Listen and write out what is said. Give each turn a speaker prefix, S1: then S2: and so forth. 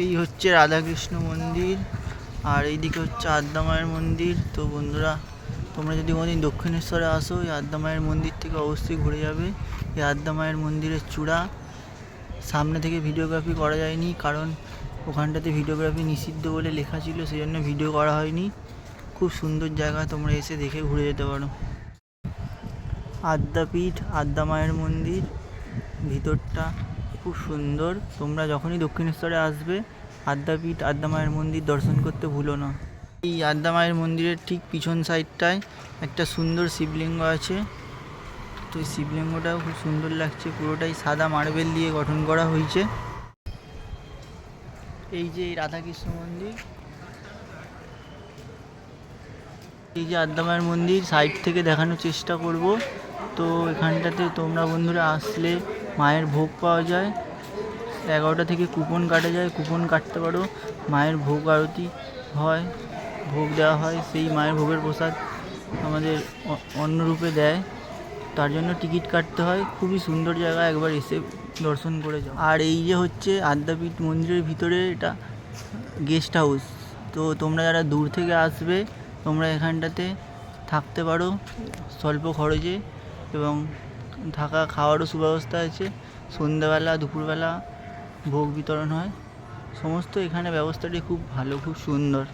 S1: এই হচ্ছে রাধাকৃষ্ণ মন্দির আর এইদিকে হচ্ছে আদ্যা মায়ের মন্দির। তো বন্ধুরা, তোমরা যদি কোনোদিন দক্ষিণেশ্বরে আসো, এই আদ্যা মায়ের মন্দির থেকে অবশ্যই ঘুরে যাবে। এই আদ্যা মায়ের মন্দিরের চূড়া, সামনে থেকে ভিডিওগ্রাফি করা যায়নি কারণ ওখানটাতে ভিডিওগ্রাফি নিষিদ্ধ বলে লেখা ছিল, সেই জন্য ভিডিও করা হয়নি। খুব সুন্দর জায়গা, তোমরা এসে দেখে ঘুরে যেতে পারো। আদ্যাপীঠ, আদ্যা মায়ের মন্দির, ভিতরটা খুব সুন্দর। তোমরা যখনই দক্ষিণেশ্বরে আসবে, আদ্যাপীঠ, আদ্যা মায়ের মন্দির দর্শন করতে ভুলো না। এই আদ্যা মায়ের মন্দিরের ঠিক পিছন সাইডটায় একটা সুন্দর শিবলিঙ্গ আছে। তো এই শিবলিঙ্গটাও খুব সুন্দর লাগছে, পুরোটাই সাদা মার্বেল দিয়ে গঠন করা হয়েছে। এই যে এই রাধাকৃষ্ণ মন্দির, এই যে আদ্যা মায়ের মন্দির, সাইড থেকে দেখানোর চেষ্টা করব। তো এখানটাতে তোমরা বন্ধুরা আসলে মায়ের ভোগ পাওয়া যায়। 11টা থেকে কুপন কাটা যায়, কুপন কাটতে পারো। মায়ের ভোগ আরতি হয়, ভোগ দেওয়া হয়, সেই মায়ের ভোগের প্রসাদ আমাদের অন্য রূপে দেয়, তার জন্য টিকিট কাটতে হয়। খুবই সুন্দর জায়গা, একবার এসে দর্শন করে যাও। আর এই যে হচ্ছে আদ্যাপীঠ মন্দিরের ভিতরে এটা গেস্ট হাউস। তো তোমরা যারা দূর থেকে আসবে, তোমরা এখানটাতে থাকতে পারো স্বল্প খরচে, এবং থাকা খাওয়ারও সুব্যবস্থা আছে। সন্ধ্যাবেলা, দুপুরবেলা ভোগ বিতরণ হয়, সমস্ত এখানে ব্যবস্থাটি খুব ভালো, খুব সুন্দর।